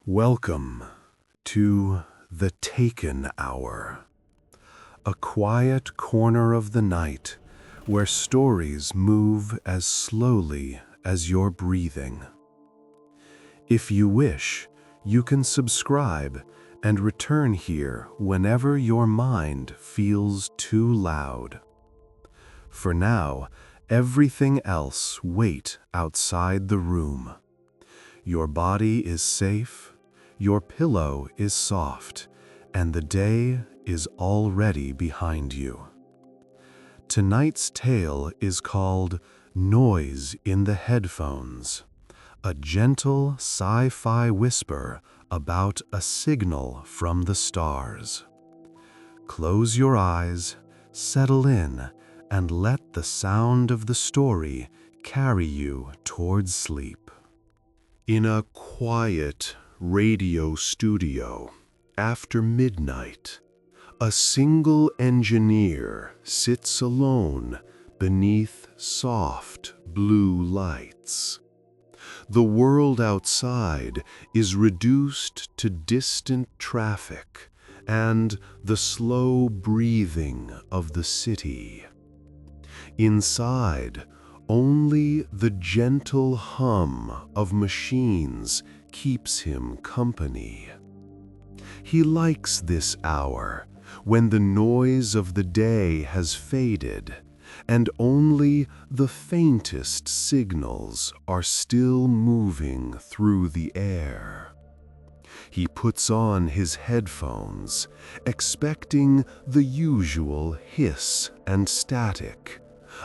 Welcome to the Taken Hour, a quiet corner of the night where stories move as slowly as your breathing. If you wish, you can subscribe and return here whenever your mind feels too loud. For now, everything else wait outside the room. Your body is safe, your pillow is soft, and the day is already behind you. Tonight's tale is called Noise in the Headphones, a gentle sci-fi whisper about a signal from the stars. Close your eyes, settle in, and let the sound of the story carry you towards sleep. In a quiet radio studio, after midnight, a single engineer sits alone beneath soft blue lights. The world outside is reduced to distant traffic and the slow breathing of the city. Inside, only the gentle hum of machines keeps him company. He likes this hour, when the noise of the day has faded, and only the faintest signals are still moving through the air. He puts on his headphones, expecting the usual hiss and static,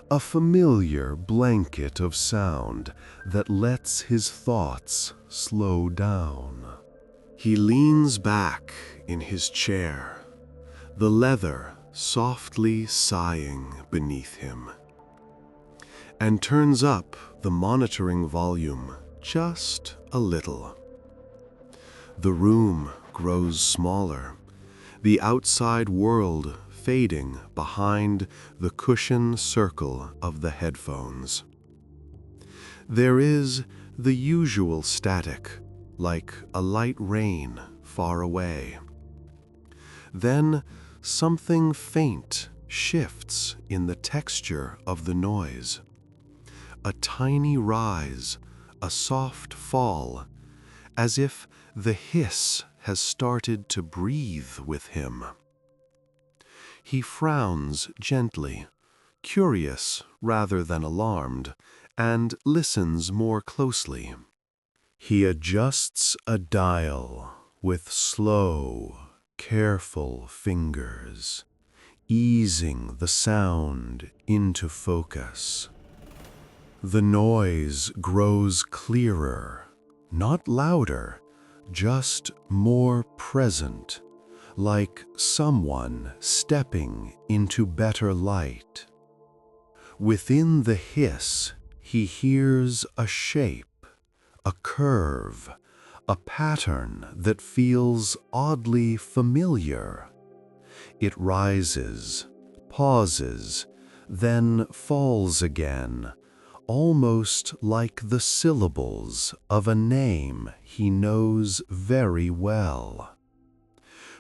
a familiar blanket of sound that lets his thoughts slow down. He leans back in his chair, the leather softly sighing beneath him, and turns up the monitoring volume just a little. The room grows smaller, the outside world fading behind the cushioned circle of the headphones. There is the usual static, like a light rain far away. Then something faint shifts in the texture of the noise. A tiny rise, a soft fall, as if the hiss has started to breathe with him. He frowns gently, curious rather than alarmed, and listens more closely. He adjusts a dial with slow, careful fingers, easing the sound into focus. The noise grows clearer, not louder, just more present, like someone stepping into better light. Within the hiss, he hears a shape, a curve, a pattern that feels oddly familiar. It rises, pauses, then falls again, almost like the syllables of a name he knows very well.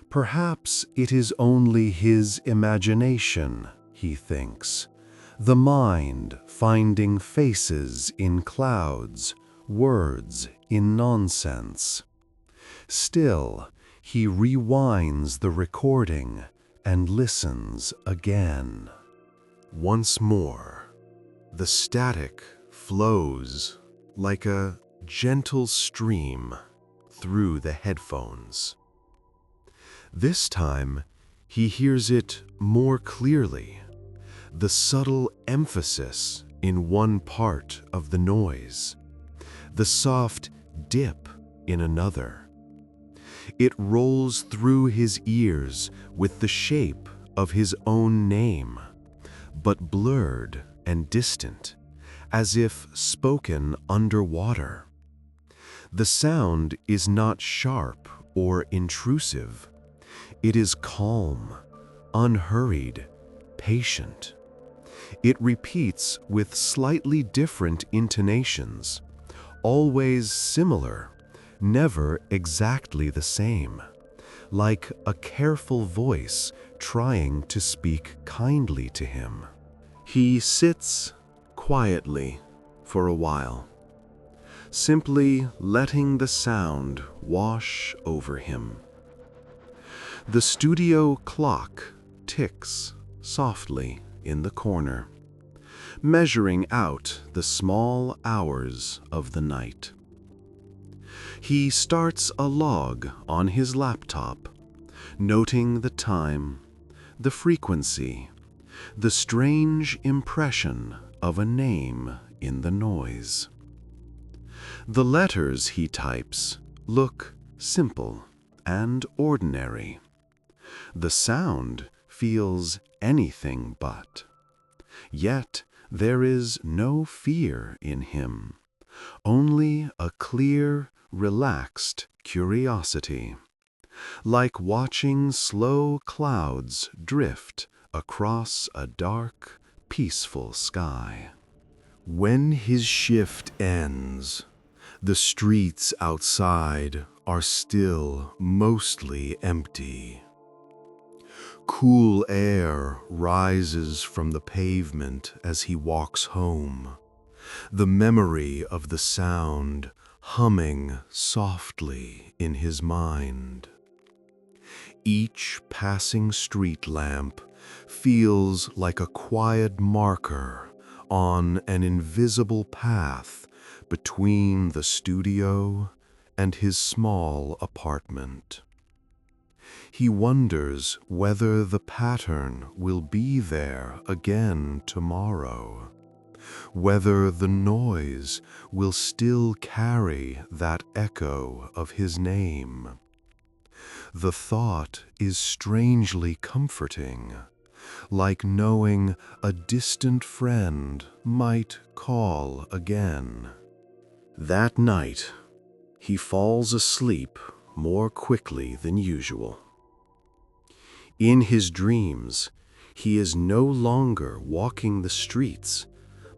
Perhaps it is only his imagination, he thinks, the mind finding faces in clouds, words in nonsense. Still, he rewinds the recording and listens again. Once more, the static flows like a gentle stream through the headphones. This time, he hears it more clearly, the subtle emphasis in one part of the noise, the soft dip in another. It rolls through his ears with the shape of his own name, but blurred and distant, as if spoken underwater. The sound is not sharp or intrusive. It is calm, unhurried, patient. It repeats with slightly different intonations, always similar, never exactly the same, like a careful voice trying to speak kindly to him. He sits quietly for a while, simply letting the sound wash over him. The studio clock ticks softly in the corner, measuring out the small hours of the night. He starts a log on his laptop, noting the time, the frequency, the strange impression of a name in the noise. The letters he types look simple and ordinary. The sound feels anything but. Yet there is no fear in him, only a clear, relaxed curiosity, like watching slow clouds drift across a dark, peaceful sky. When his shift ends, the streets outside are still mostly empty. Cool air rises from the pavement as he walks home, the memory of the sound humming softly in his mind. Each passing street lamp feels like a quiet marker on an invisible path between the studio and his small apartment. He wonders whether the pattern will be there again tomorrow, whether the noise will still carry that echo of his name. The thought is strangely comforting, like knowing a distant friend might call again. That night, he falls asleep more quickly than usual. In his dreams, he is no longer walking the streets,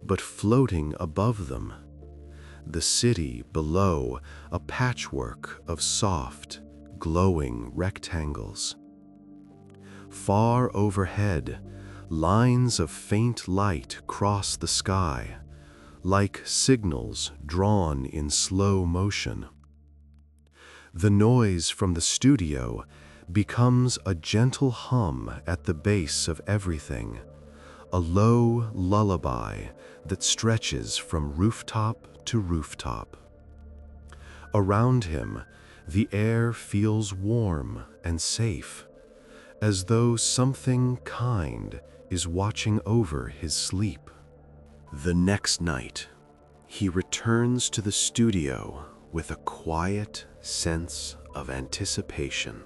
but floating above them, the city below a patchwork of soft, glowing rectangles. Far overhead, lines of faint light cross the sky, like signals drawn in slow motion. The noise from the studio becomes a gentle hum at the base of everything, a low lullaby that stretches from rooftop to rooftop. Around him, the air feels warm and safe, as though something kind is watching over his sleep. The next night, he returns to the studio with a quiet sense of anticipation.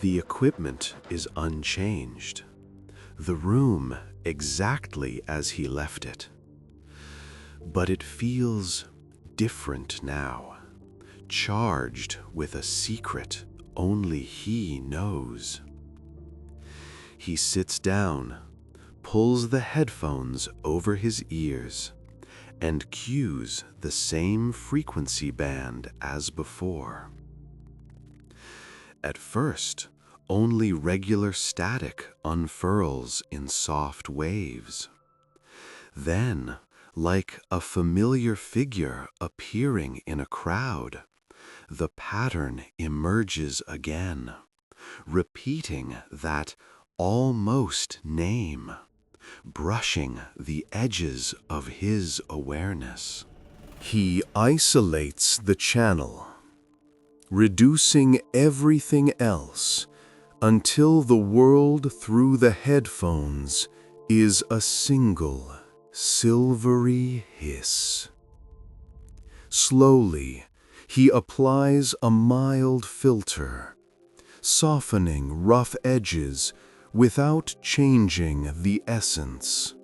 The equipment is unchanged, the room exactly as he left it. But it feels different now, charged with a secret only he knows. He sits down, pulls the headphones over his ears, and cues the same frequency band as before. At first, only regular static unfurls in soft waves. Then, like a familiar figure appearing in a crowd, the pattern emerges again, repeating that almost name, brushing the edges of his awareness. He isolates the channel, reducing everything else until the world through the headphones is a single, silvery hiss. Slowly, he applies a mild filter, softening rough edges without changing the essence.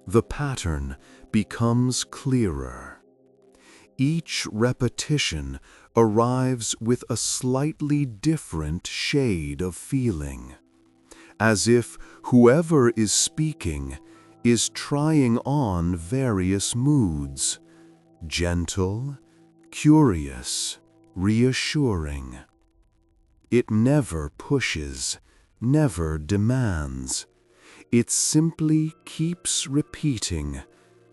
The pattern becomes clearer. Each repetition arrives with a slightly different shade of feeling, as if whoever is speaking is trying on various moods: gentle, curious, reassuring. It never pushes, never demands. It simply keeps repeating,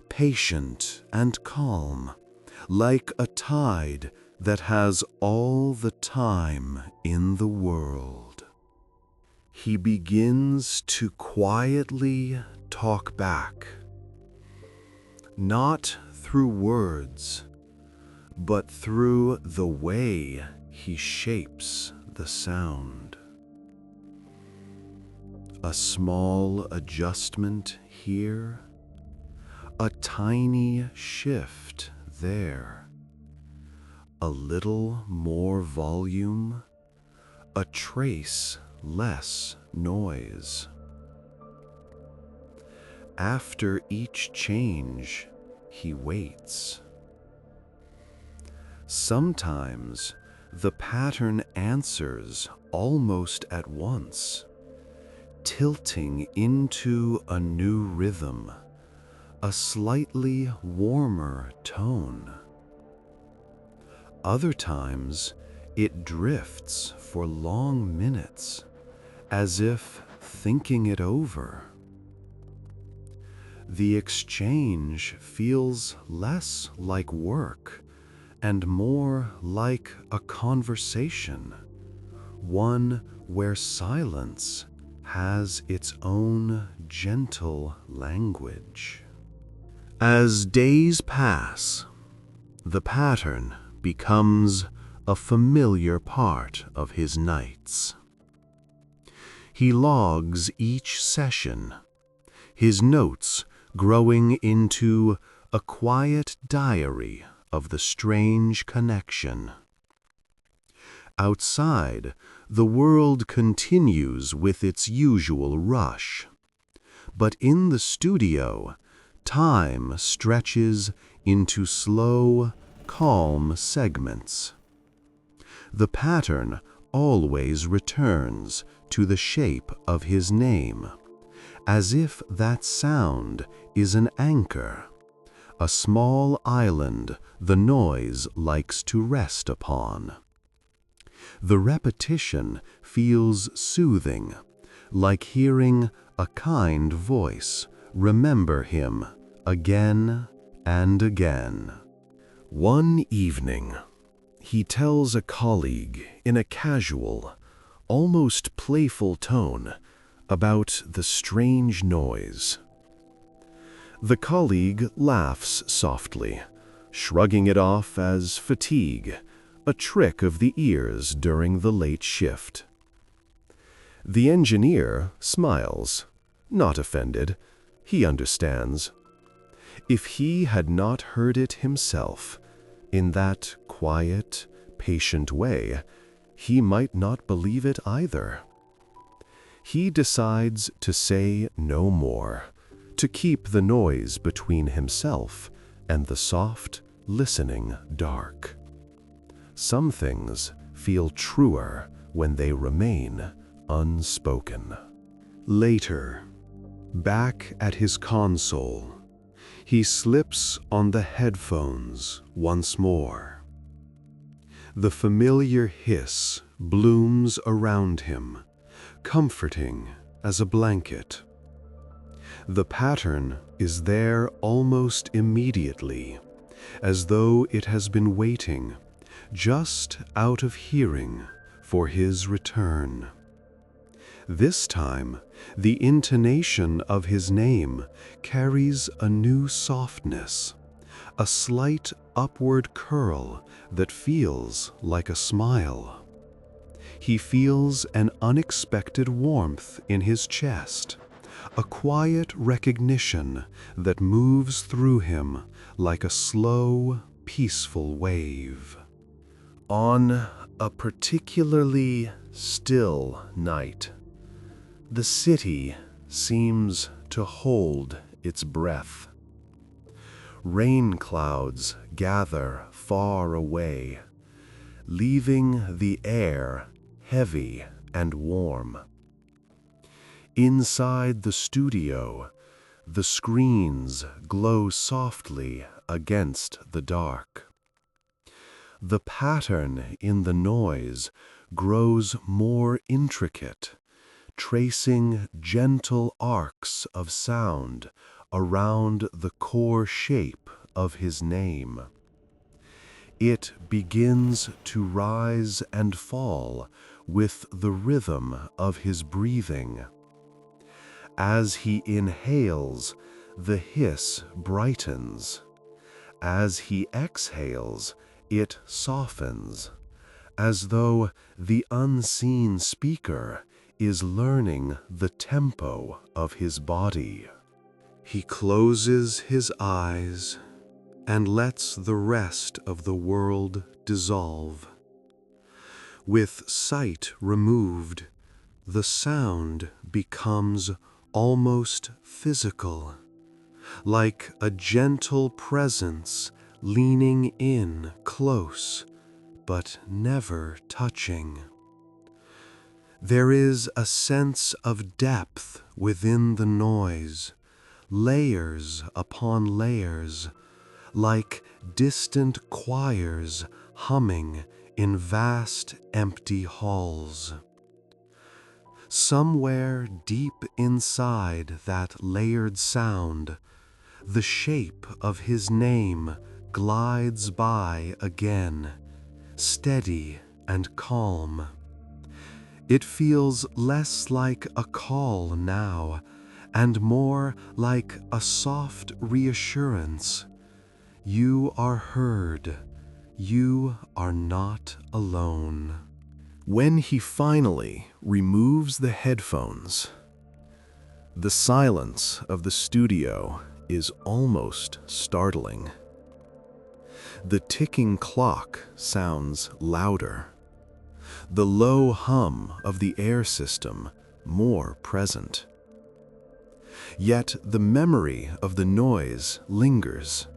patient and calm, like a tide that has all the time in the world. He begins to quietly talk back, not through words, but through the way he shapes the sound. A small adjustment here, a tiny shift there, a little more volume, a trace less noise. After each change, he waits. Sometimes the pattern answers almost at once, tilting into a new rhythm, a slightly warmer tone. Other times, it drifts for long minutes, as if thinking it over. The exchange feels less like work and more like a conversation, one where silence has its own gentle language. As days pass, the pattern becomes a familiar part of his nights. He logs each session, his notes growing into a quiet diary of the strange connection. Outside, the world continues with its usual rush. But in the studio, time stretches into slow, calm segments. The pattern always returns to the shape of his name, as if that sound is an anchor, a small island the noise likes to rest upon. The repetition feels soothing, like hearing a kind voice remember him again and again. One evening, he tells a colleague in a casual, almost playful tone about the strange noise. The colleague laughs softly, shrugging it off as fatigue, a trick of the ears during the late shift. The engineer smiles, not offended. He understands. If he had not heard it himself, in that quiet, patient way, he might not believe it either. He decides to say no more, to keep the noise between himself and the soft, listening dark. Some things feel truer when they remain unspoken. Later, back at his console, he slips on the headphones once more. The familiar hiss blooms around him, comforting as a blanket. The pattern is there almost immediately, as though it has been waiting, just out of hearing, for his return. This time, the intonation of his name carries a new softness, a slight upward curl that feels like a smile. He feels an unexpected warmth in his chest, a quiet recognition that moves through him like a slow, peaceful wave. On a particularly still night, the city seems to hold its breath. Rain clouds gather far away, leaving the air heavy and warm. Inside the studio, the screens glow softly against the dark. The pattern in the noise grows more intricate, tracing gentle arcs of sound around the core shape of his name. It begins to rise and fall with the rhythm of his breathing. As he inhales, the hiss brightens. As he exhales, it softens, as though the unseen speaker is learning the tempo of his body. He closes his eyes and lets the rest of the world dissolve. With sight removed, the sound becomes almost physical, like a gentle presence leaning in close, but never touching. There is a sense of depth within the noise, layers upon layers, like distant choirs humming in vast empty halls. Somewhere deep inside that layered sound, the shape of his name glides by again, steady and calm. It feels less like a call now, and more like a soft reassurance. You are heard. You are not alone. When he finally removes the headphones, the silence of the studio is almost startling. The ticking clock sounds louder, the low hum of the air system more present. Yet the memory of the noise lingers,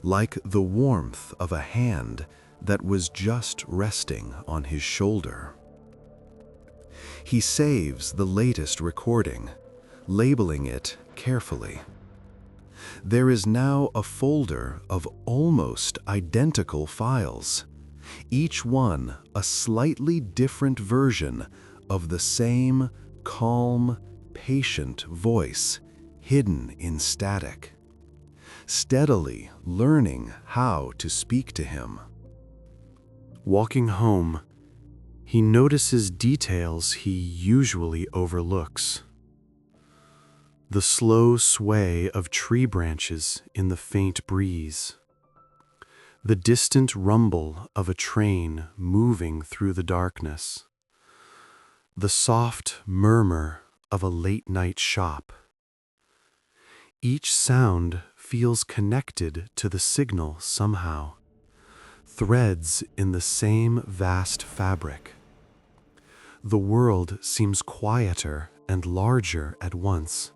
like the warmth of a hand that was just resting on his shoulder. He saves the latest recording, labeling it carefully. There is now a folder of almost identical files, each one a slightly different version of the same calm, patient voice hidden in static, steadily learning how to speak to him. Walking home, he notices details he usually overlooks. The slow sway of tree branches in the faint breeze. The distant rumble of a train moving through the darkness. The soft murmur of a late-night shop. Each sound feels connected to the signal somehow, threads in the same vast fabric. The world seems quieter and larger at once,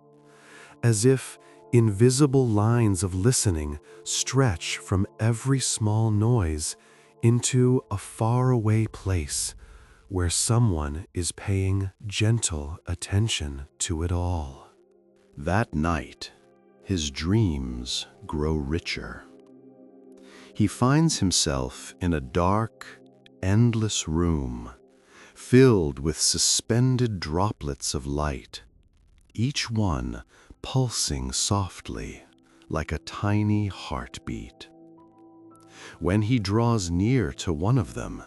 as if invisible lines of listening stretch from every small noise into a faraway place where someone is paying gentle attention to it all. That night, his dreams grow richer. He finds himself in a dark, endless room, filled with suspended droplets of light, each one pulsing softly like a tiny heartbeat. When he draws near to one of them,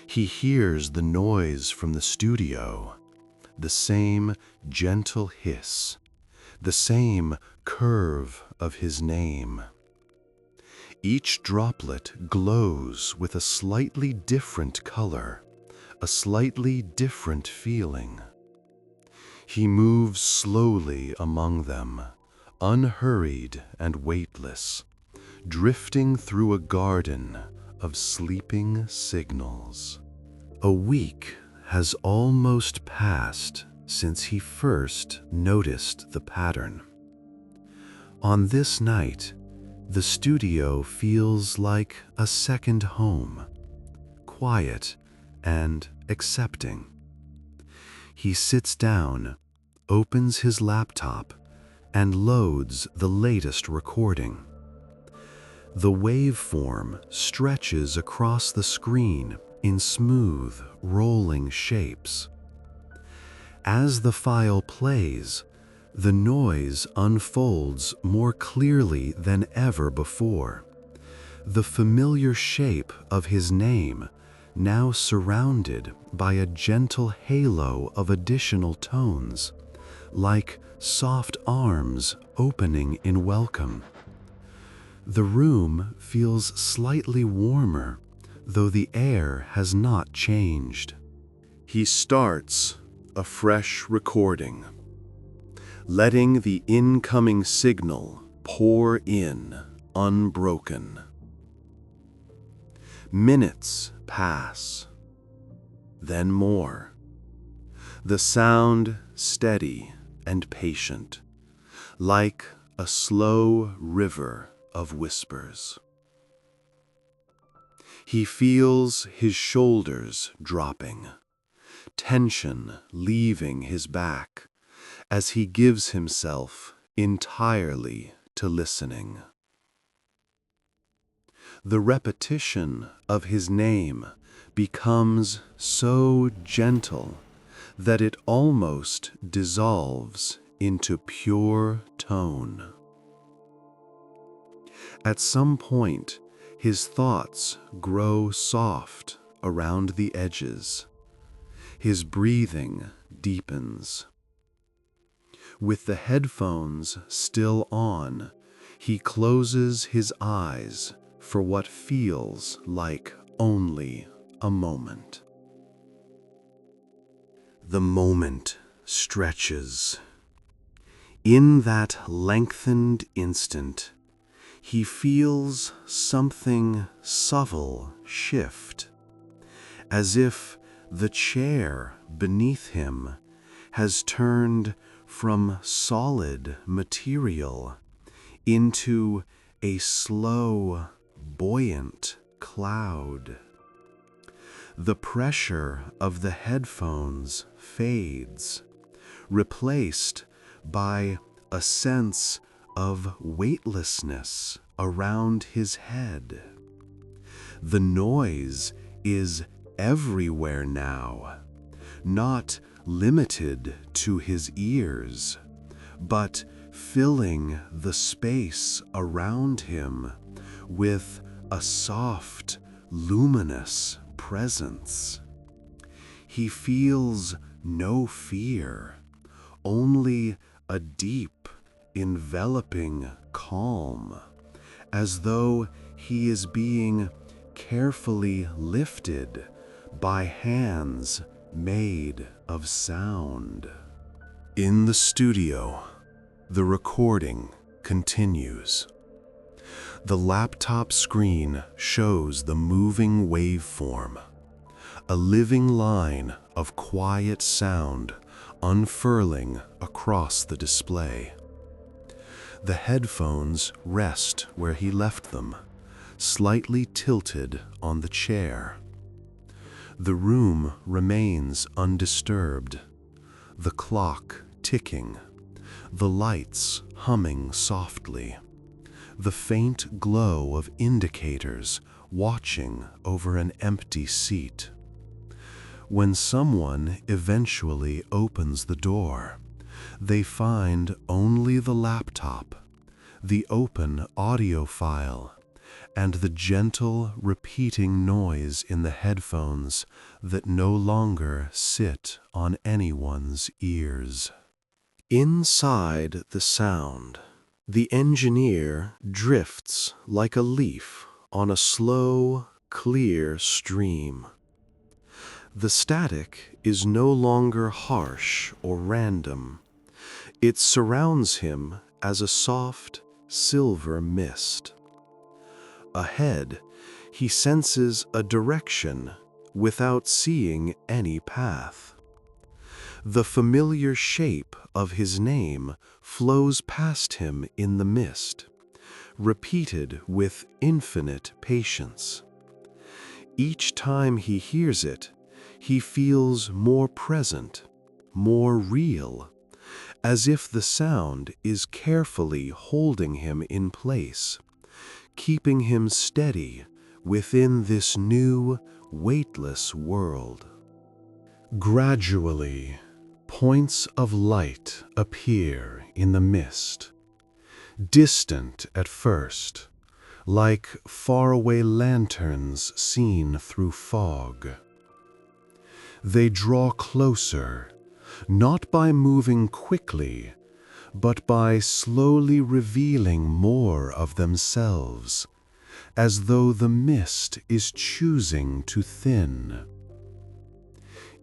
he hears the noise from the studio, the same gentle hiss, the same curve of his name. Each droplet glows with a slightly different color, a slightly different feeling. He moves slowly among them, unhurried and weightless, drifting through a garden of sleeping signals. A week has almost passed since he first noticed the pattern. On this night, the studio feels like a second home, quiet and accepting. He sits down, opens his laptop, and loads the latest recording. The waveform stretches across the screen in smooth, rolling shapes. As the file plays, the noise unfolds more clearly than ever before. The familiar shape of his name, now surrounded by a gentle halo of additional tones, like soft arms opening in welcome. The room feels slightly warmer, though the air has not changed. He starts a fresh recording, letting the incoming signal pour in unbroken. Minutes pass, then more. The sound steady and patient, like a slow river of whispers. He feels his shoulders dropping, tension leaving his back as he gives himself entirely to listening. The repetition of his name becomes so gentle that it almost dissolves into pure tone. At some point, his thoughts grow soft around the edges. His breathing deepens. With the headphones still on, he closes his eyes for what feels like only a moment. The moment stretches. In that lengthened instant, he feels something subtle shift, as if the chair beneath him has turned from solid material into a slow, buoyant cloud. The pressure of the headphones fades, replaced by a sense of weightlessness around his head. The noise is everywhere now, not limited to his ears, but filling the space around him with a soft, luminous presence. He feels no fear, only a deep, enveloping calm, as though he is being carefully lifted by hands made of sound. In the studio, the recording continues. The laptop screen shows the moving waveform, a living line of quiet sound unfurling across the display. The headphones rest where he left them, slightly tilted on the chair. The room remains undisturbed, the clock ticking, the lights humming softly, the faint glow of indicators watching over an empty seat. When someone eventually opens the door, they find only the laptop, the open audio file, and the gentle repeating noise in the headphones that no longer sit on anyone's ears. Inside the sound, the engineer drifts like a leaf on a slow, clear stream. The static is no longer harsh or random. It surrounds him as a soft, silver mist. Ahead, he senses a direction without seeing any path. The familiar shape of his name flows past him in the mist, repeated with infinite patience. Each time he hears it, he feels more present, more real, as if the sound is carefully holding him in place, keeping him steady within this new, weightless world. Gradually, points of light appear in the mist, distant at first, like faraway lanterns seen through fog. They draw closer, not by moving quickly, but by slowly revealing more of themselves, as though the mist is choosing to thin.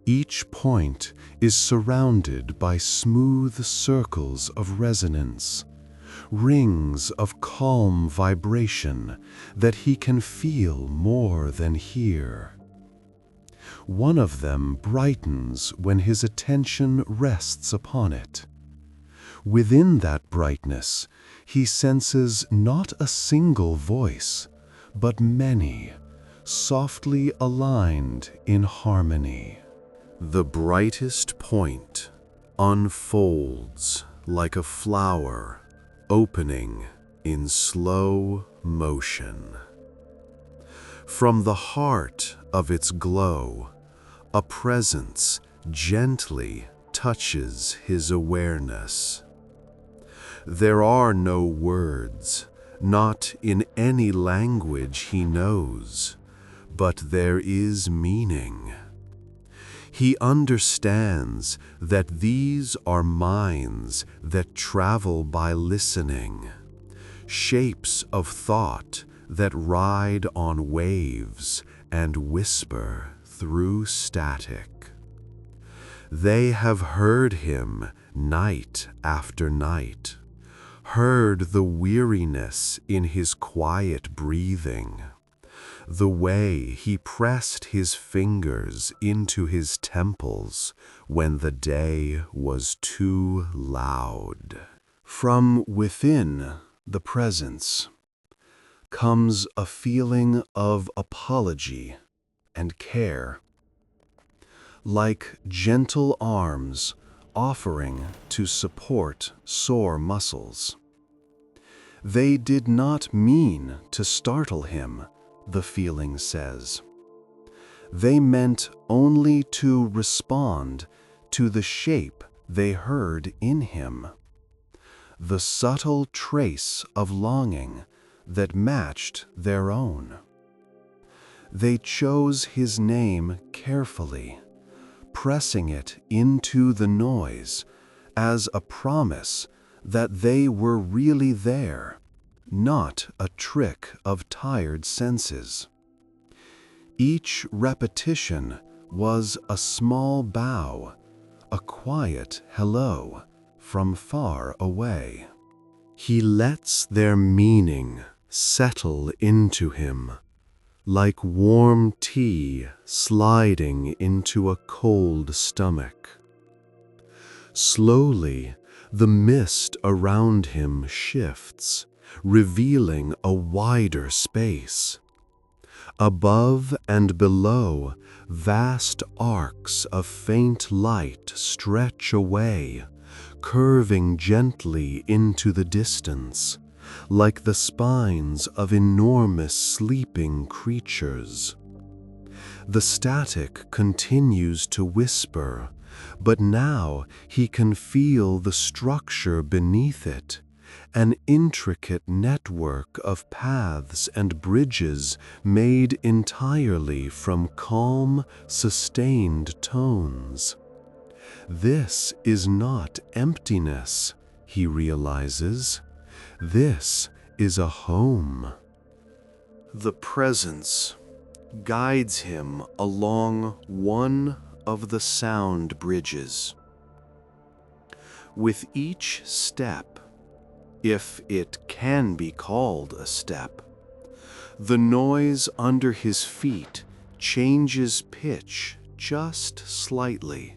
Each point is surrounded by smooth circles of resonance, rings of calm vibration that he can feel more than hear. One of them brightens when his attention rests upon it. Within that brightness, he senses not a single voice, but many, softly aligned in harmony. The brightest point unfolds like a flower opening in slow motion. From the heart of its glow, a presence gently touches his awareness. There are no words, not in any language he knows, but there is meaning. He understands that these are minds that travel by listening, shapes of thought that ride on waves and whisper through static. They have heard him night after night, heard the weariness in his quiet breathing, the way he pressed his fingers into his temples when the day was too loud. From within the presence comes a feeling of apology and care, like gentle arms offering to support sore muscles. They did not mean to startle him, the feeling says. They meant only to respond to the shape they heard in him, the subtle trace of longing that matched their own. They chose his name carefully, pressing it into the noise as a promise that they were really there, not a trick of tired senses. Each repetition was a small bow, a quiet hello from far away. He lets their meaning settle into him, like warm tea sliding into a cold stomach. Slowly, the mist around him shifts, revealing a wider space. Above and below, vast arcs of faint light stretch away, curving gently into the distance, like the spines of enormous sleeping creatures. The static continues to whisper, but now he can feel the structure beneath it, an intricate network of paths and bridges made entirely from calm, sustained tones. This is not emptiness, he realizes. This is a home. The presence guides him along one of the sound bridges. With each step, if it can be called a step, the noise under his feet changes pitch just slightly,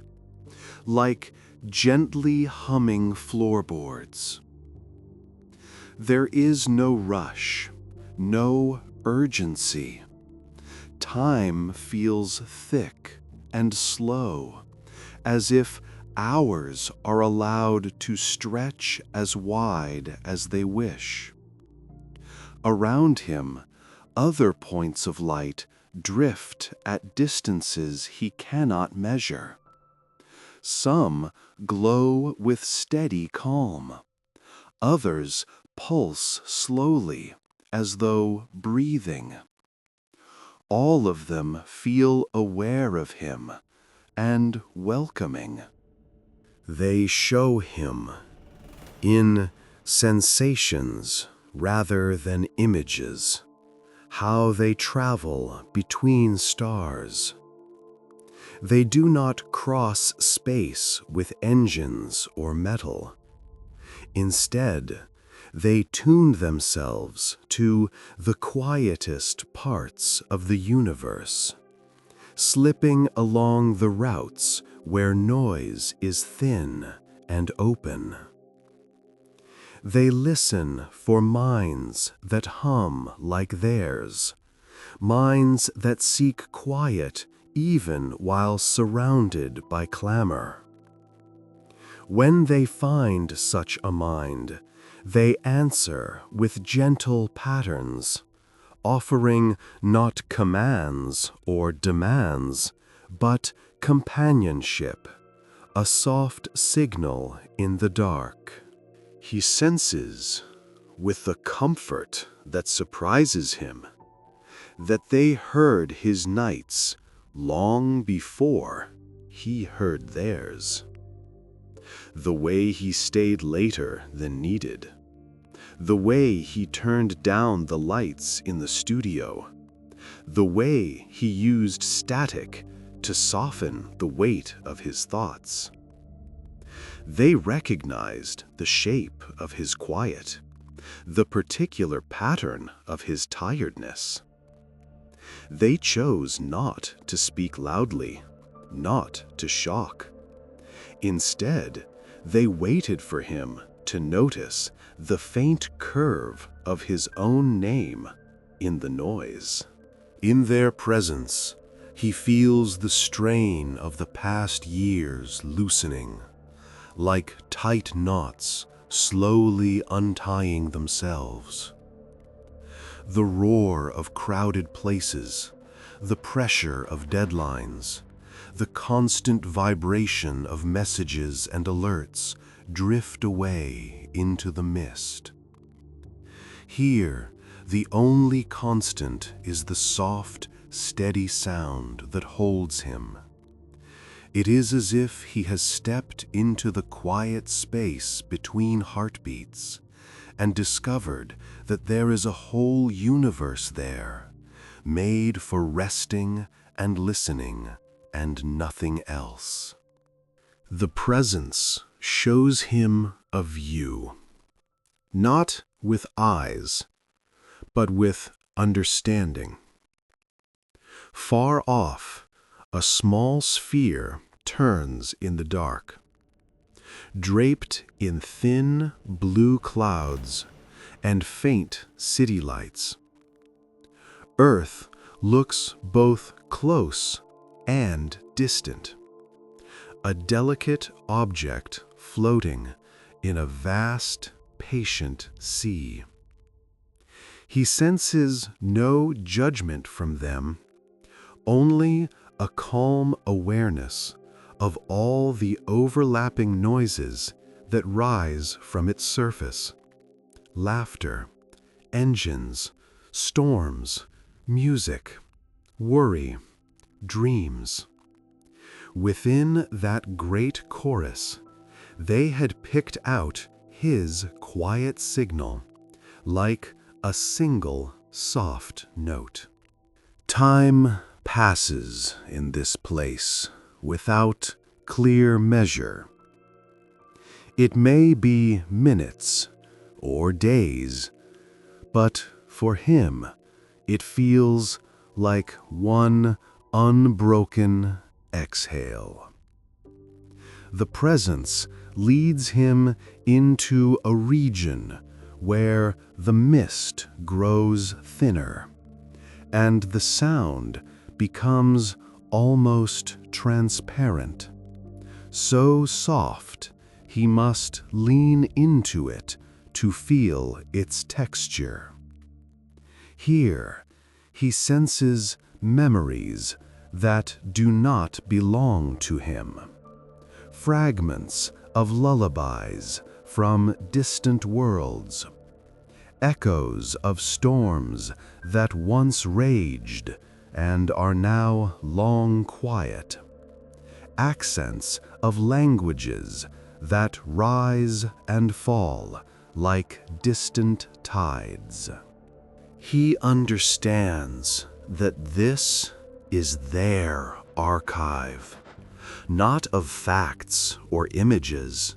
like gently humming floorboards. There is no rush, no urgency. Time feels thick and slow, as if hours are allowed to stretch as wide as they wish. Around him, other points of light drift at distances he cannot measure. Some glow with steady calm. Others pulse slowly, as though breathing. All of them feel aware of him and welcoming. They show him in sensations rather than images, how they travel between stars. They do not cross space with engines or metal. Instead, they tune themselves to the quietest parts of the universe, slipping along the routes where noise is thin and open. They listen for minds that hum like theirs, minds that seek quiet even while surrounded by clamor. When they find such a mind, they answer with gentle patterns, offering not commands or demands, but companionship, a soft signal in the dark. He senses, with the comfort that surprises him, that they heard his nights long before he heard theirs. The way he stayed later than needed, the way he turned down the lights in the studio, the way he used static to soften the weight of his thoughts. They recognized the shape of his quiet, the particular pattern of his tiredness. They chose not to speak loudly, not to shock. Instead, they waited for him to notice the faint curve of his own name in the noise. In their presence, he feels the strain of the past years loosening, like tight knots slowly untying themselves. The roar of crowded places, the pressure of deadlines, the constant vibration of messages and alerts drift away into the mist. Here, the only constant is the soft, steady sound that holds him. It is as if he has stepped into the quiet space between heartbeats and discovered that there is a whole universe there, made for resting and listening and nothing else. The presence shows him a view, not with eyes, but with understanding. Far off, a small sphere turns in the dark, draped in thin blue clouds and faint city lights. Earth looks both close and distant, a delicate object floating in a vast, patient sea. He senses no judgment from them, only a calm awareness of all the overlapping noises that rise from its surface. Laughter, engines, storms, music, worry, dreams. Within that great chorus, they had picked out his quiet signal, like a single soft note. Time passes in this place without clear measure. It may be minutes or days, but for him it feels like one unbroken exhale. The presence leads him into a region where the mist grows thinner and the sound becomes almost transparent, so soft he must lean into it to feel its texture. Here, he senses memories that do not belong to him. Fragments of lullabies from distant worlds. Echoes of storms that once raged and are now long quiet. Accents of languages that rise and fall like distant tides. He understands that this is their archive, not of facts or images,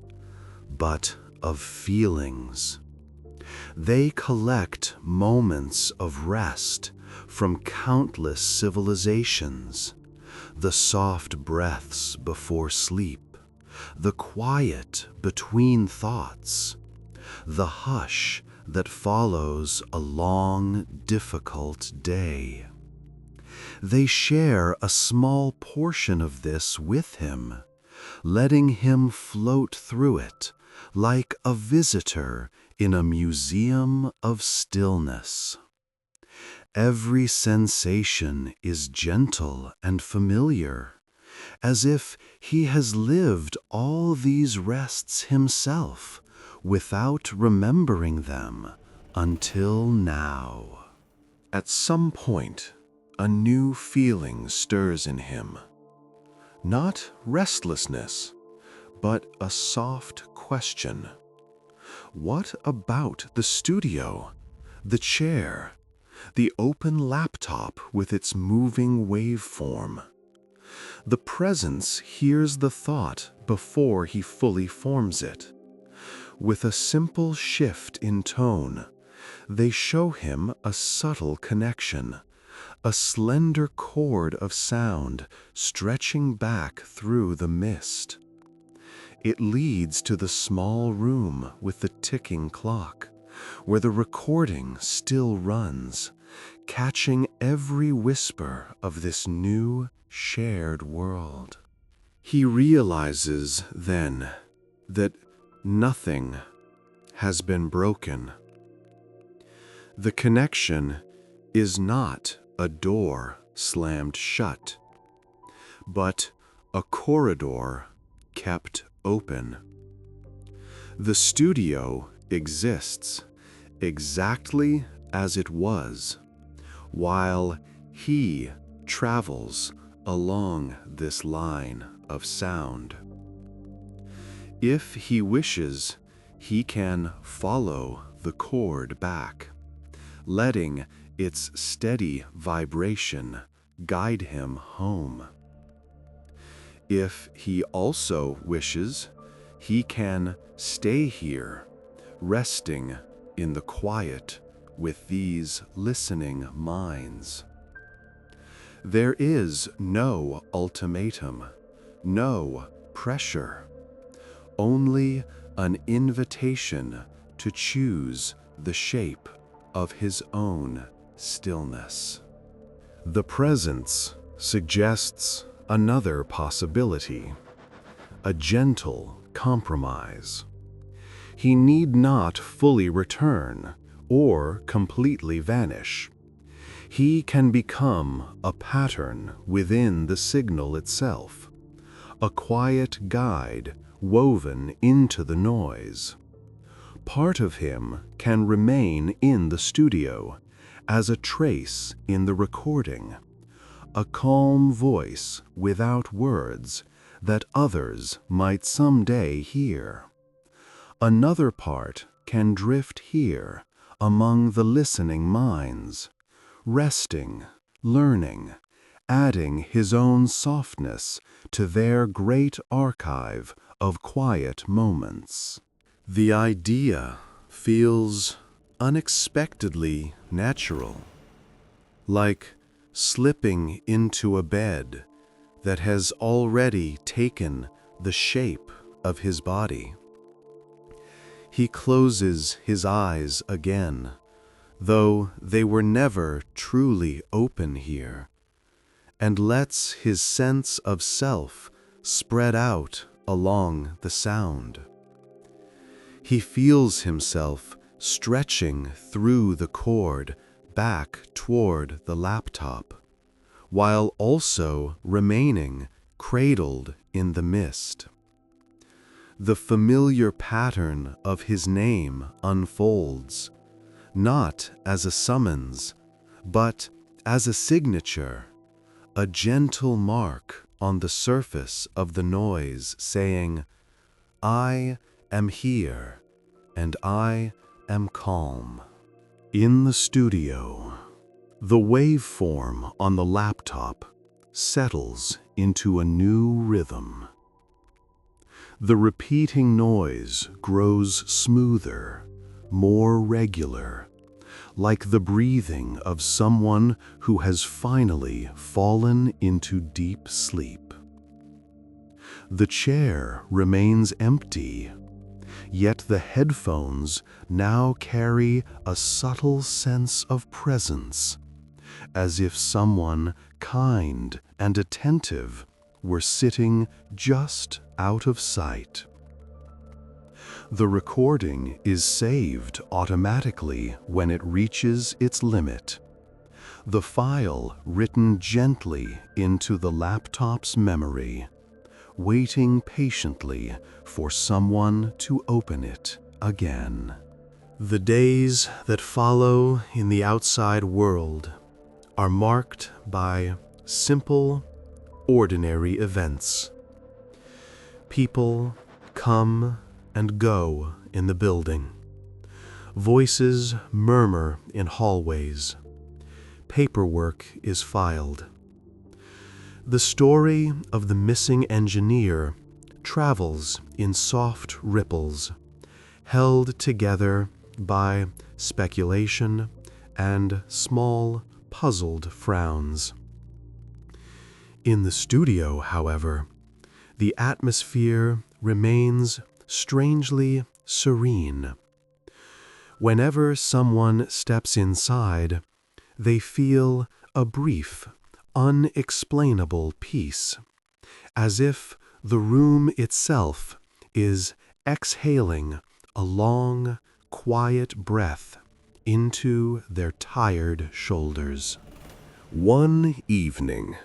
but of feelings. They collect moments of rest from countless civilizations, the soft breaths before sleep, the quiet between thoughts, the hush that follows a long, difficult day. They share a small portion of this with him, letting him float through it like a visitor in a museum of stillness. Every sensation is gentle and familiar, as if he has lived all these rests himself without remembering them until now. At some point, a new feeling stirs in him. Not restlessness, but a soft question. What about the studio, the chair, the open laptop with its moving waveform? The presence hears the thought before he fully forms it. With a simple shift in tone, they show him a subtle connection, a slender cord of sound stretching back through the mist. It leads to the small room with the ticking clock, where the recording still runs, catching every whisper of this new, shared world. He realizes then that nothing has been broken. The connection is not a door slammed shut, but a corridor kept open. The studio exists exactly as it was, while he travels along this line of sound. If he wishes, he can follow the cord back, letting its steady vibration guide him home. If he also wishes, he can stay here, resting in the quiet with these listening minds. There is no ultimatum, no pressure, only an invitation to choose the shape of his own stillness. The presence suggests another possibility, a gentle compromise. He need not fully return or completely vanish. He can become a pattern within the signal itself, a quiet guide woven into the noise. Part of him can remain in the studio as a trace in the recording, a calm voice without words that others might someday hear. Another part can drift here among the listening minds, resting, learning, adding his own softness to their great archive of quiet moments. The idea feels unexpectedly natural, like slipping into a bed that has already taken the shape of his body. He closes his eyes again, though they were never truly open here, and lets his sense of self spread out along the sound. He feels himself stretching through the cord back toward the laptop, while also remaining cradled in the mist. The familiar pattern of his name unfolds, not as a summons, but as a signature, a gentle mark on the surface of the noise saying, "I am here, and I am calm." In the studio, the waveform on the laptop settles into a new rhythm. The repeating noise grows smoother, more regular, like the breathing of someone who has finally fallen into deep sleep. The chair remains empty, yet the headphones now carry a subtle sense of presence, as if someone kind and attentive were sitting just out of sight. The recording is saved automatically when it reaches its limit, the file written gently into the laptop's memory, waiting patiently for someone to open it again. The days that follow in the outside world are marked by simple, ordinary events. People come and go in the building. Voices murmur in hallways. Paperwork is filed. The story of the missing engineer travels in soft ripples, held together by speculation and small, puzzled frowns. In the studio, however, the atmosphere remains strangely serene. Whenever someone steps inside, they feel a brief, unexplainable peace, as if the room itself is exhaling a long, quiet breath into their tired shoulders. One evening,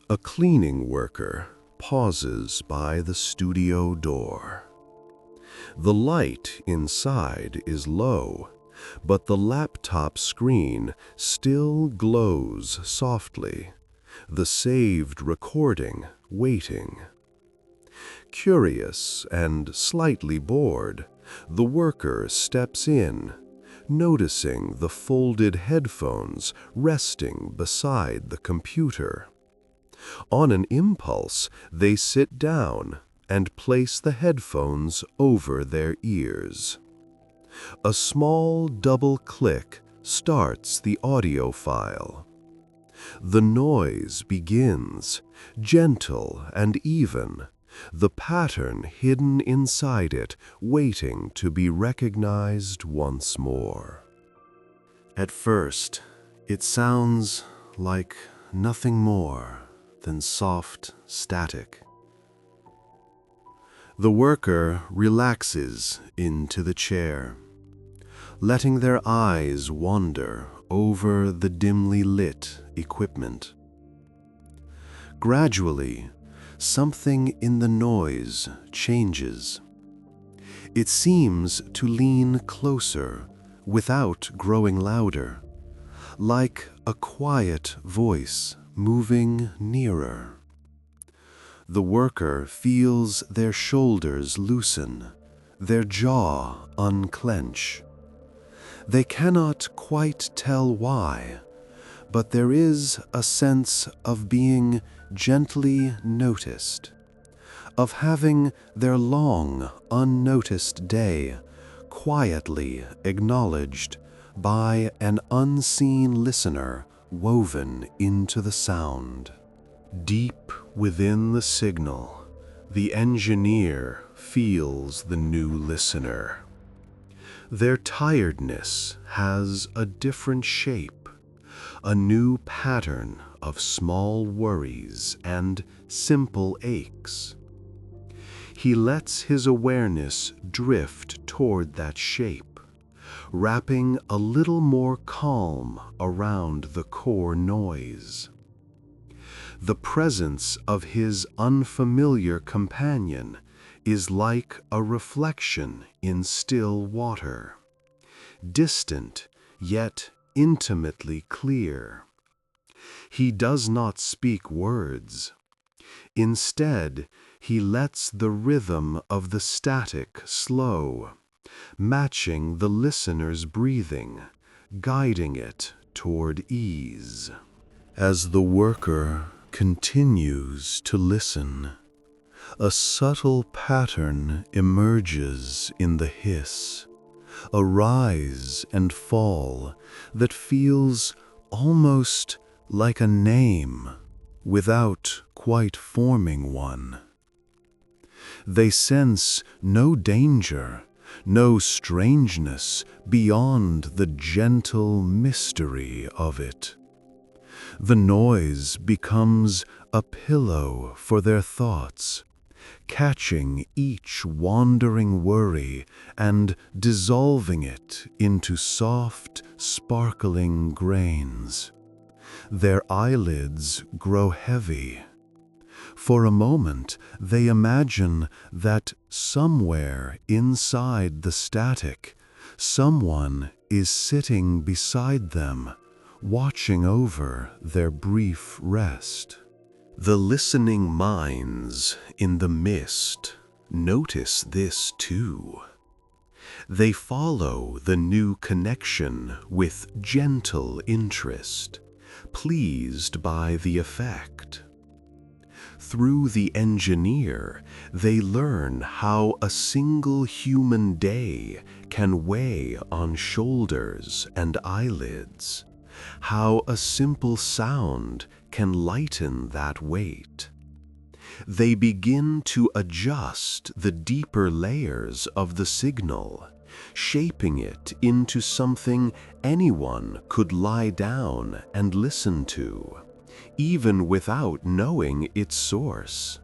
a cleaning worker pauses by the studio door. The light inside is low, but the laptop screen still glows softly, the saved recording waiting. Curious and slightly bored, the worker steps in, noticing the folded headphones resting beside the computer. On an impulse, they sit down and place the headphones over their ears. A small double click starts the audio file. The noise begins, gentle and even, the pattern hidden inside it waiting to be recognized once more. At first, it sounds like nothing more than soft static. The worker relaxes into the chair, letting their eyes wander over the dimly lit equipment. Gradually, something in the noise changes. It seems to lean closer without growing louder, like a quiet voice moving nearer. The worker feels their shoulders loosen, their jaw unclench. They cannot quite tell why, but there is a sense of being gently noticed, of having their long, unnoticed day quietly acknowledged by an unseen listener woven into the sound. Deep within the signal, the engineer feels the new listener. Their tiredness has a different shape, a new pattern of small worries and simple aches. He lets his awareness drift toward that shape, wrapping a little more calm around the core noise. The presence of his unfamiliar companion is like a reflection in still water, distant yet intimately clear. He does not speak words. Instead, he lets the rhythm of the static slow, matching the listener's breathing, guiding it toward ease. As the worker continues to listen, a subtle pattern emerges in the hiss, a rise and fall that feels almost like a name without quite forming one. They sense no danger, no strangeness beyond the gentle mystery of it. The noise becomes a pillow for their thoughts, catching each wandering worry and dissolving it into soft, sparkling grains. Their eyelids grow heavy. For a moment, they imagine that somewhere inside the static, someone is sitting beside them, watching over their brief rest. The listening minds in the mist notice this too. They follow the new connection with gentle interest, pleased by the effect. Through the engineer, they learn how a single human day can weigh on shoulders and eyelids, how a simple sound can lighten that weight. They begin to adjust the deeper layers of the signal, shaping it into something anyone could lie down and listen to, even without knowing its source.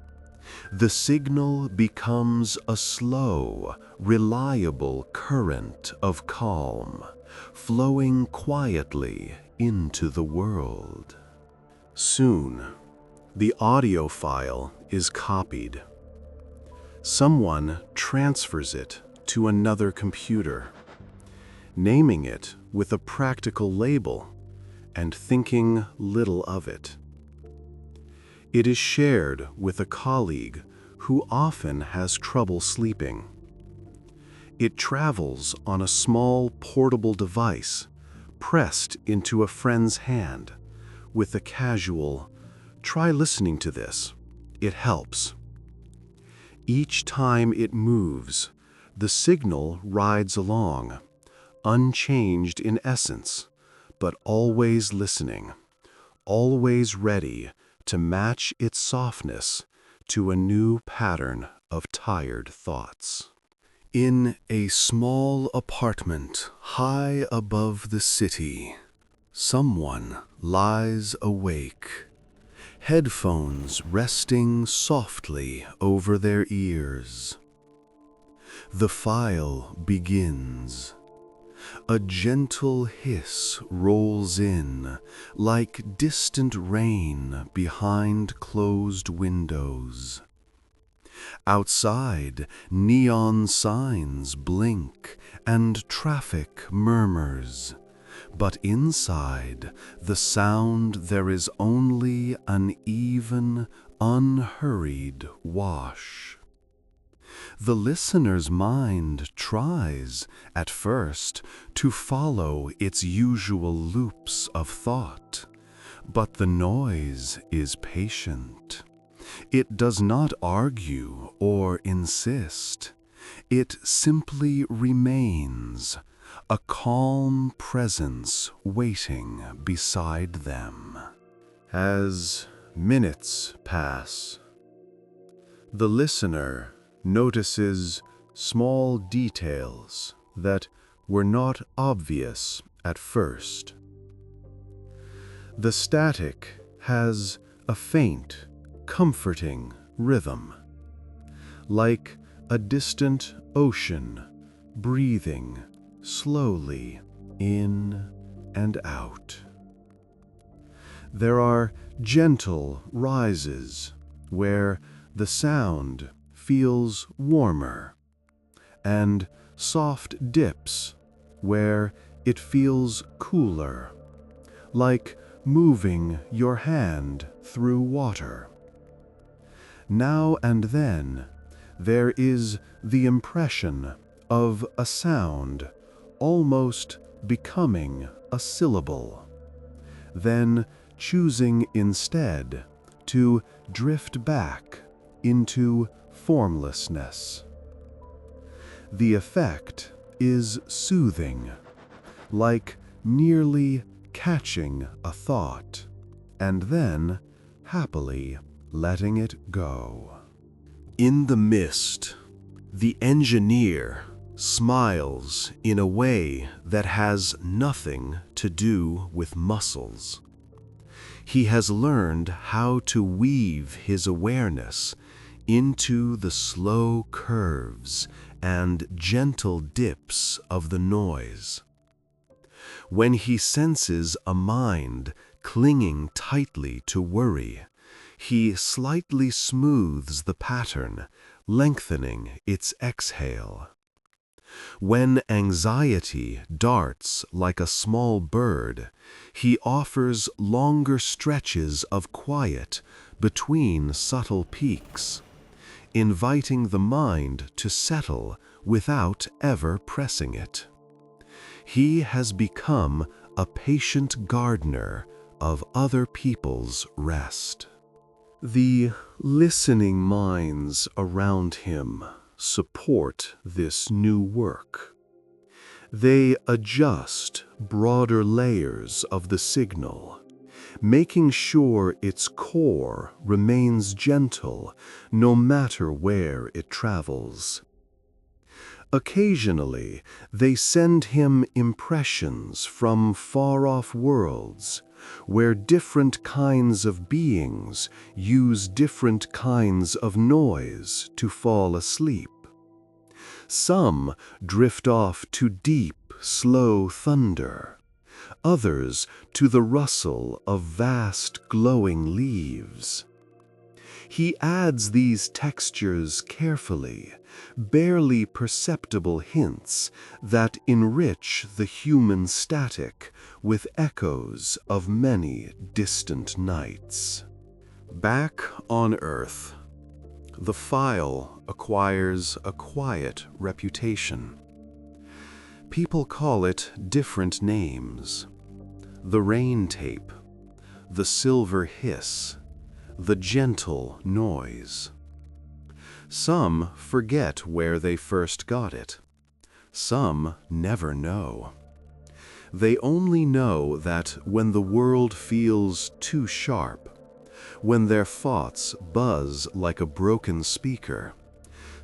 The signal becomes a slow, reliable current of calm, flowing quietly into the world. Soon, the audio file is copied. Someone transfers it to another computer, naming it with a practical label and thinking little of it. It is shared with a colleague who often has trouble sleeping. It travels on a small portable device pressed into a friend's hand with a casual, "Try listening to this. It helps." Each time it moves, the signal rides along, unchanged in essence, but always listening, always ready to match its softness to a new pattern of tired thoughts. In a small apartment high above the city, someone lies awake, headphones resting softly over their ears. The file begins. A gentle hiss rolls in, like distant rain behind closed windows. Outside, neon signs blink and traffic murmurs, but inside the sound there is only an even, unhurried wash. The listener's mind tries, at first, to follow its usual loops of thought, but the noise is patient. It does not argue or insist. It simply remains, a calm presence waiting beside them. As minutes pass, the listener notices small details that were not obvious at first. The static has a faint, comforting rhythm, like a distant ocean breathing slowly in and out. There are gentle rises where the sound feels warmer, and soft dips where it feels cooler, like moving your hand through water. Now and then, there is the impression of a sound almost becoming a syllable, then choosing instead to drift back into formlessness. The effect is soothing, like nearly catching a thought, and then happily letting it go. In the mist, the engineer smiles in a way that has nothing to do with muscles. He has learned how to weave his awareness into the slow curves and gentle dips of the noise. When he senses a mind clinging tightly to worry, he slightly smooths the pattern, lengthening its exhale. When anxiety darts like a small bird, he offers longer stretches of quiet between subtle peaks, inviting the mind to settle without ever pressing it. He has become a patient gardener of other people's rest. The listening minds around him support this new work. They adjust broader layers of the signal, making sure its core remains gentle no matter where it travels. Occasionally, they send him impressions from far-off worlds, where different kinds of beings use different kinds of noise to fall asleep. Some drift off to deep, slow thunder, others to the rustle of vast, glowing leaves. He adds these textures carefully, barely perceptible hints that enrich the human static with echoes of many distant nights. Back on Earth, the file acquires a quiet reputation. People call it different names: the rain tape, the silver hiss, the gentle noise. Some forget where they first got it. Some never know. They only know that when the world feels too sharp, when their thoughts buzz like a broken speaker,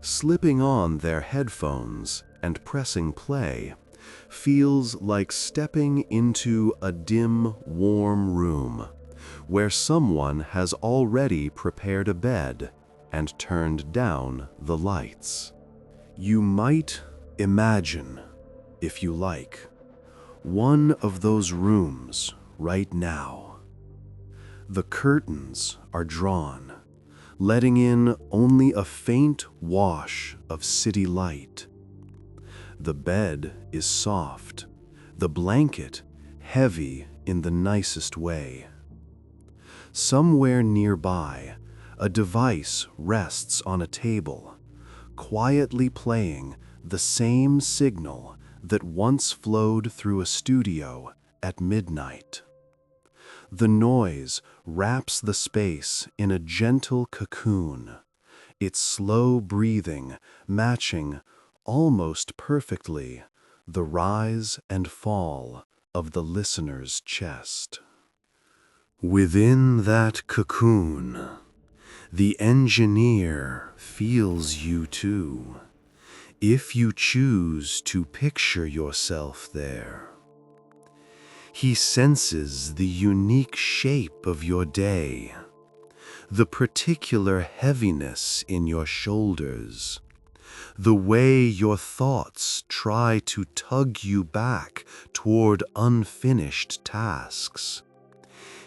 slipping on their headphones and pressing play feels like stepping into a dim, warm room where someone has already prepared a bed and turned down the lights. You might imagine, if you like, one of those rooms right now. The curtains are drawn, letting in only a faint wash of city light. The bed is soft, the blanket heavy in the nicest way. Somewhere nearby, a device rests on a table, quietly playing the same signal that once flowed through a studio at midnight. The noise wraps the space in a gentle cocoon, its slow breathing matching almost perfectly the rise and fall of the listener's chest. Within that cocoon, the engineer feels you too, if you choose to picture yourself there. He senses the unique shape of your day, the particular heaviness in your shoulders, the way your thoughts try to tug you back toward unfinished tasks.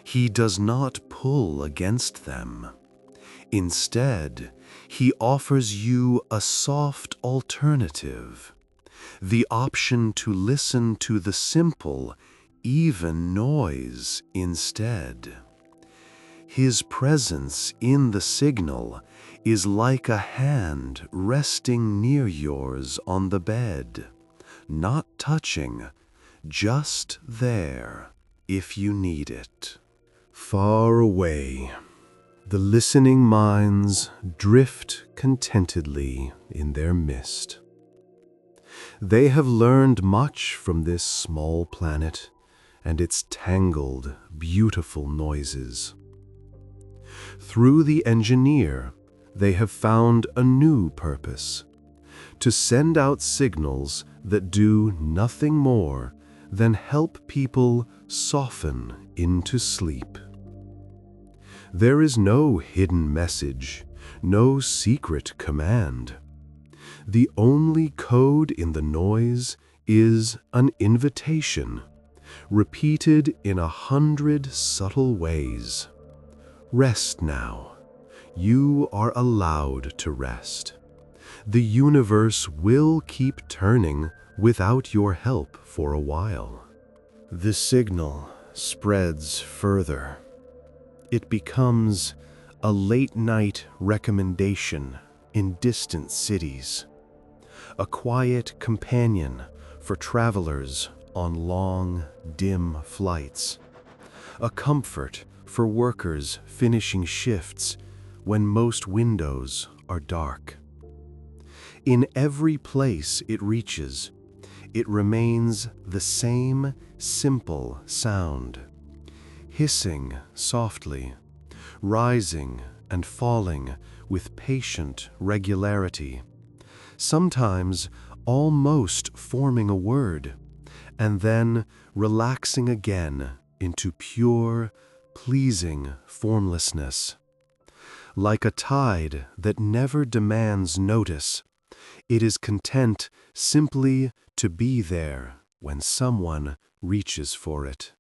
He does not pull against them. Instead, he offers you a soft alternative, the option to listen to the simple, even noise instead. His presence in the signal is like a hand resting near yours on the bed, not touching, just there if you need it. Far away, the listening minds drift contentedly in their mist. They have learned much from this small planet and its tangled, beautiful noises. Through the engineer, they have found a new purpose: to send out signals that do nothing more than help people soften into sleep. There is no hidden message, no secret command. The only code in the noise is an invitation, repeated in 100 subtle ways. Rest now. You are allowed to rest. The universe will keep turning without your help for a while. The signal spreads further. It becomes a late-night recommendation in distant cities, a quiet companion for travelers on long, dim flights, a comfort for workers finishing shifts when most windows are dark. In every place it reaches, it remains the same simple sound, hissing softly, rising and falling with patient regularity, sometimes almost forming a word, and then relaxing again into pure, pleasing formlessness. Like a tide that never demands notice, it is content simply to be there when someone reaches for it.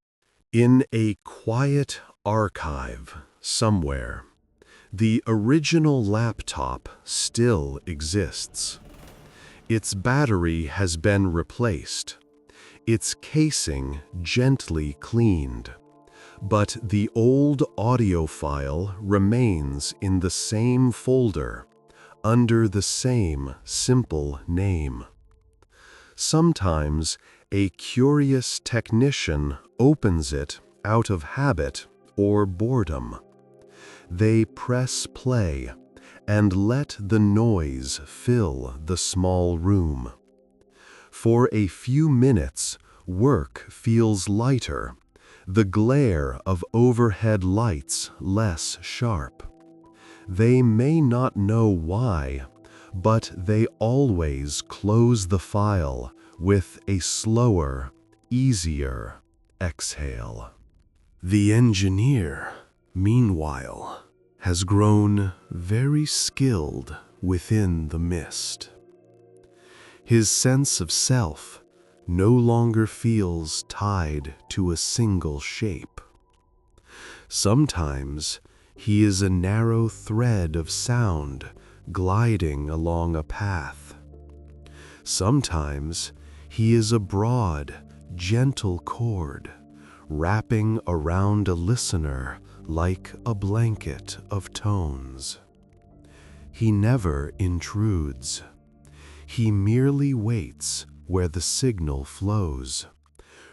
In a quiet archive somewhere, the original laptop still exists. Its battery has been replaced, its casing gently cleaned, but the old audio file remains in the same folder, under the same simple name. Sometimes a curious technician opens it out of habit or boredom. They press play and let the noise fill the small room. For a few minutes, work feels lighter, the glare of overhead lights less sharp. They may not know why, but they always close the file with a slower, easier exhale. The engineer, meanwhile, has grown very skilled within the mist. His sense of self no longer feels tied to a single shape. Sometimes he is a narrow thread of sound gliding along a path. Sometimes he is a broad, gentle chord wrapping around a listener like a blanket of tones. He never intrudes. He merely waits where the signal flows,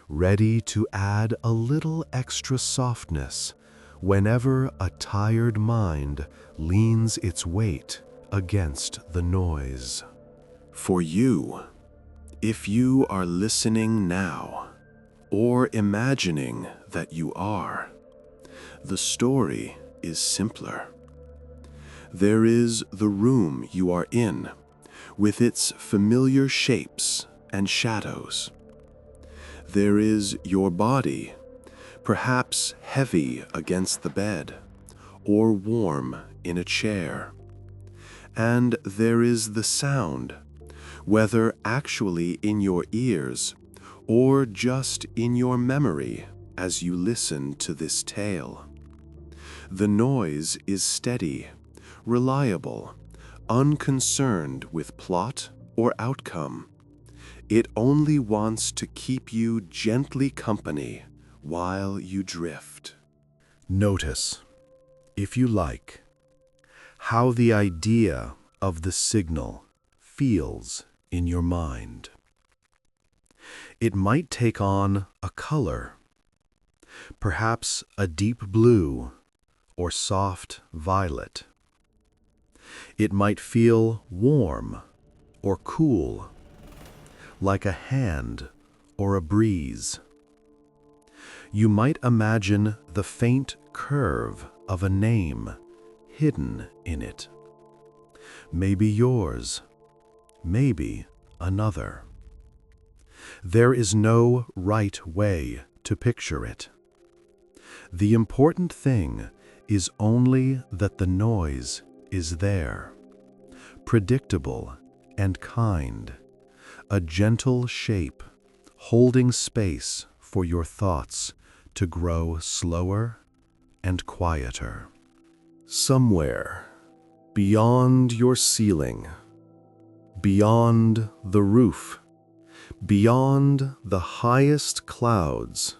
ready to add a little extra softness whenever a tired mind leans its weight against the noise. For you, if you are listening now, or imagining that you are, the story is simpler. There is the room you are in, with its familiar shapes and shadows. There is your body, perhaps heavy against the bed, or warm in a chair. And there is the sound, whether actually in your ears or just in your memory as you listen to this tale. The noise is steady, reliable, unconcerned with plot or outcome. It only wants to keep you gently company while you drift. Notice, if you like, how the idea of the signal feels in your mind. It might take on a color, perhaps a deep blue or soft violet. It might feel warm or cool, like a hand or a breeze. You might imagine the faint curve of a name hidden in it. Maybe yours, maybe another. There is no right way to picture it. The important thing is only that the noise is there, predictable and kind, a gentle shape holding space for your thoughts to grow slower and quieter. Somewhere beyond your ceiling, beyond the roof, beyond the highest clouds,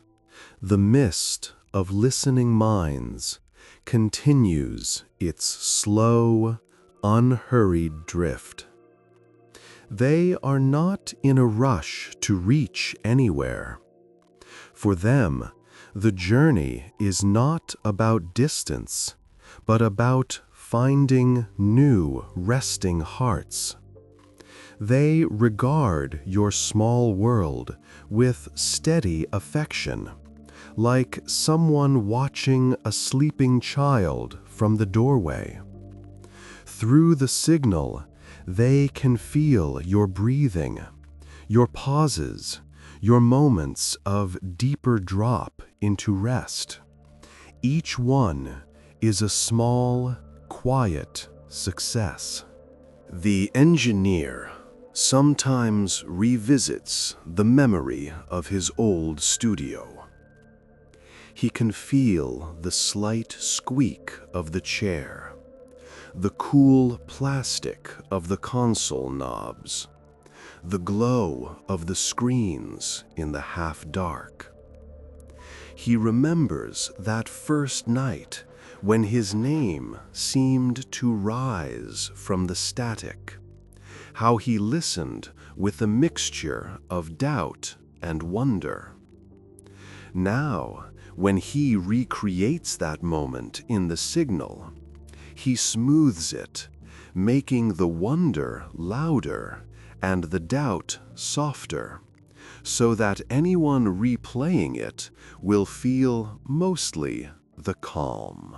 the mist of listening minds continues its slow, unhurried drift. They are not in a rush to reach anywhere. For them, the journey is not about distance, but about finding new, resting hearts. They regard your small world with steady affection, like someone watching a sleeping child from the doorway. Through the signal, they can feel your breathing, your pauses, your moments of deeper drop into rest. Each one is a small, quiet success. The engineer sometimes revisits the memory of his old studio. He can feel the slight squeak of the chair, the cool plastic of the console knobs, the glow of the screens in the half-dark. He remembers that first night when his name seemed to rise from the static, how he listened with a mixture of doubt and wonder. Now, when he recreates that moment in the signal, he smooths it, making the wonder louder and the doubt softer, so that anyone replaying it will feel mostly the calm.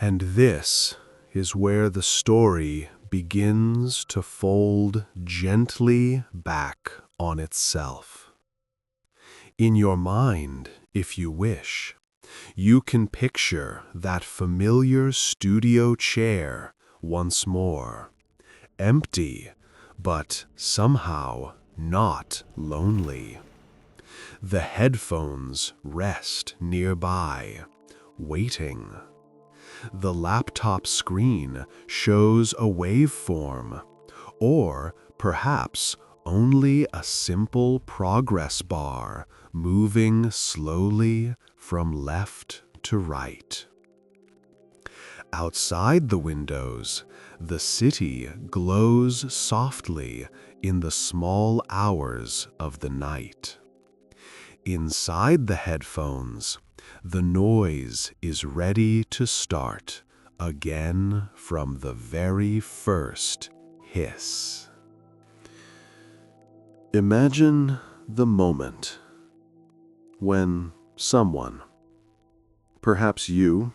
And this is where the story begins to fold gently back on itself. In your mind, if you wish, you can picture that familiar studio chair once more, empty, but somehow not lonely. The headphones rest nearby, waiting. The laptop screen shows a waveform, or perhaps only a simple progress bar moving slowly from left to right. Outside the windows, the city glows softly in the small hours of the night. Inside the headphones, the noise is ready to start again from the very first hiss. Imagine the moment when someone, perhaps you,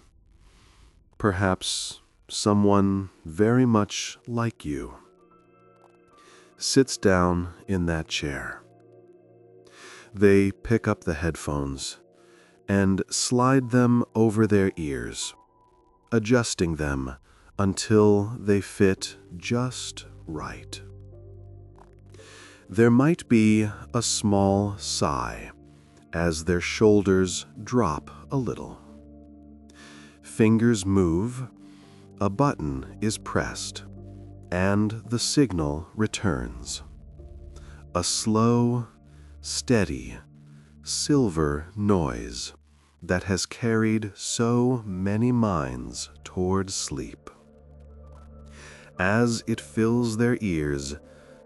perhaps someone very much like you, sits down in that chair. They pick up the headphones and slide them over their ears, adjusting them until they fit just right. There might be a small sigh as their shoulders drop a little. Fingers move, a button is pressed, and the signal returns. A slow, steady, silver noise that has carried so many minds toward sleep. As it fills their ears,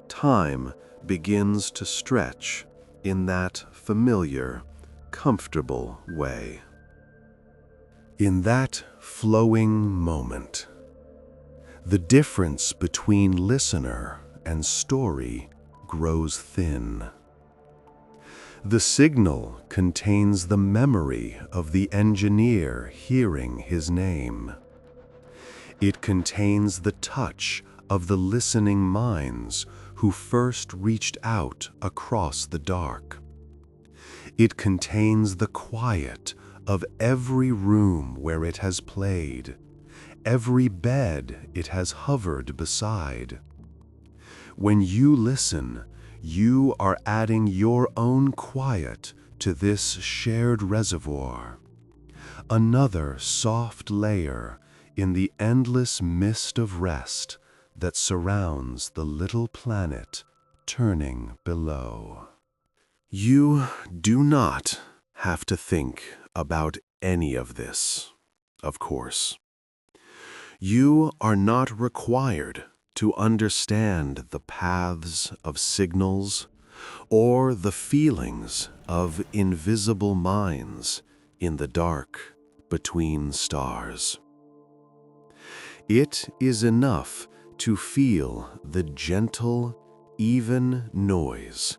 time begins to stretch in that familiar, comfortable way. In that flowing moment, the difference between listener and story grows thin. The signal contains the memory of the engineer hearing his name. It contains the touch of the listening minds who first reached out across the dark. It contains the quiet of every room where it has played, every bed it has hovered beside. When you listen, you are adding your own quiet to this shared reservoir, another soft layer in the endless mist of rest that surrounds the little planet turning below. You do not have to think about any of this, of course. You are not required to understand the paths of signals or the feelings of invisible minds in the dark between stars. It is enough to feel the gentle, even noise,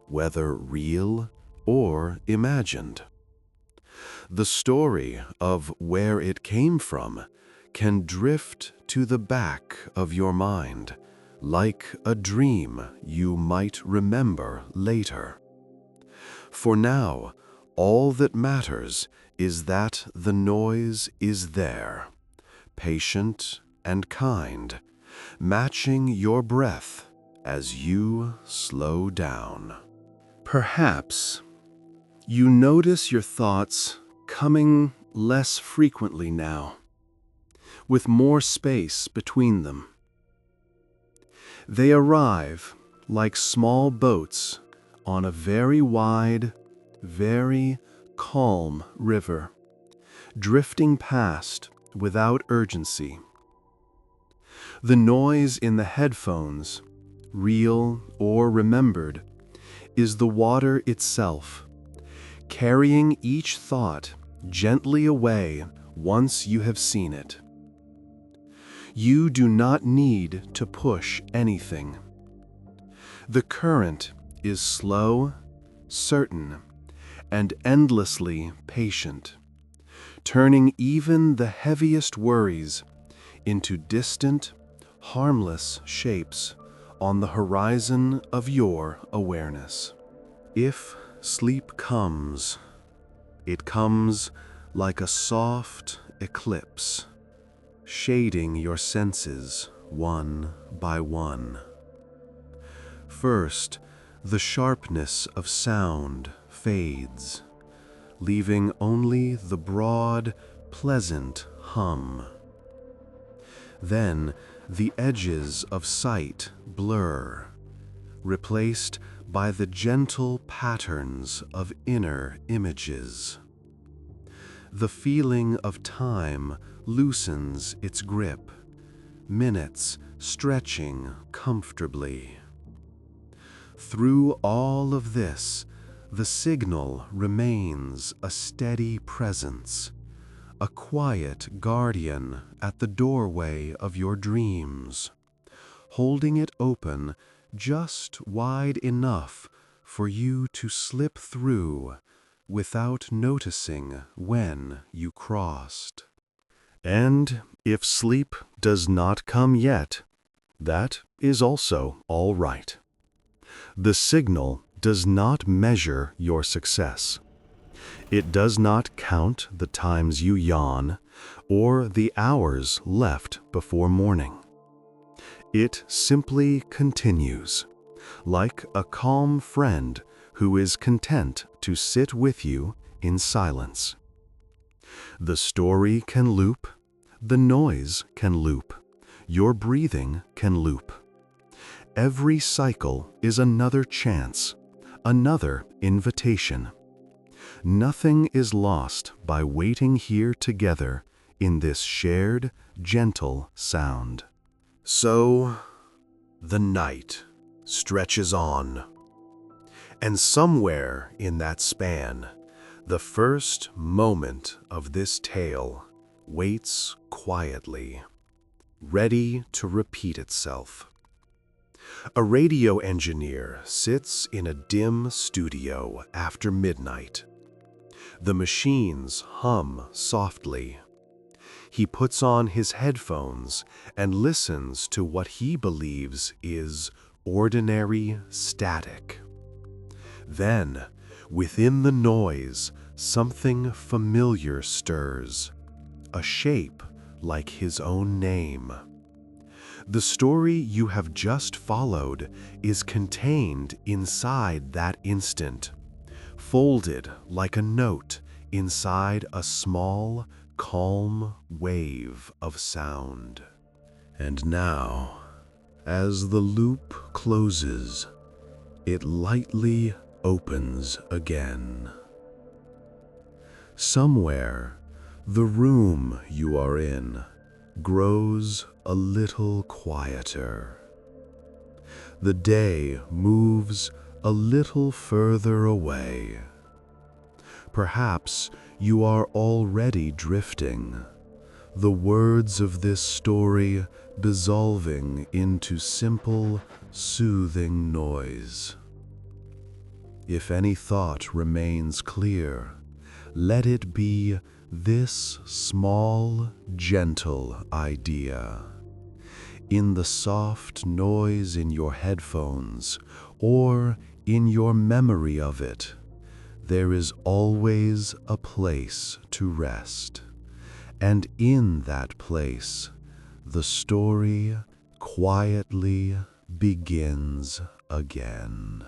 whether real or imagined. The story of where it came from can drift to the back of your mind, like a dream you might remember later. For now, all that matters is that the noise is there, patient and kind, matching your breath as you slow down. Perhaps you notice your thoughts coming less frequently now, with more space between them. They arrive like small boats on a very wide, very calm river, drifting past without urgency. The noise in the headphones, real or remembered, is the water itself, carrying each thought gently away once you have seen it. You do not need to push anything. The current is slow, certain, and endlessly patient, turning even the heaviest worries into distant, harmless shapes on the horizon of your awareness. If sleep comes, it comes like a soft eclipse, shading your senses one by one. First, the sharpness of sound fades, leaving only the broad, pleasant hum. Then, the edges of sight blur, replaced by the gentle patterns of inner images. The feeling of time loosens its grip, minutes stretching comfortably. Through all of this, the signal remains a steady presence, a quiet guardian at the doorway of your dreams, holding it open just wide enough for you to slip through without noticing when you crossed. And if sleep does not come yet, that is also all right. The signal does not measure your success. It does not count the times you yawn or the hours left before morning. It simply continues, like a calm friend who is content to sit with you in silence. The story can loop, the noise can loop, your breathing can loop. Every cycle is another chance, another invitation. Nothing is lost by waiting here together in this shared, gentle sound. So, the night stretches on, and somewhere in that span, the first moment of this tale waits quietly, ready to repeat itself. A radio engineer sits in a dim studio after midnight. The machines hum softly. He puts on his headphones and listens to what he believes is ordinary static. Then, within the noise, something familiar stirs, a shape like his own name. The story you have just followed is contained inside that instant, folded like a note inside a small, calm wave of sound. And now, as the loop closes, it lightly opens again. Somewhere, the room you are in grows a little quieter. The day moves a little further away. Perhaps you are already drifting, the words of this story dissolving into simple, soothing noise. If any thought remains clear, let it be this small, gentle idea. In the soft noise in your headphones, or in your memory of it, there is always a place to rest. And in that place, the story quietly begins again.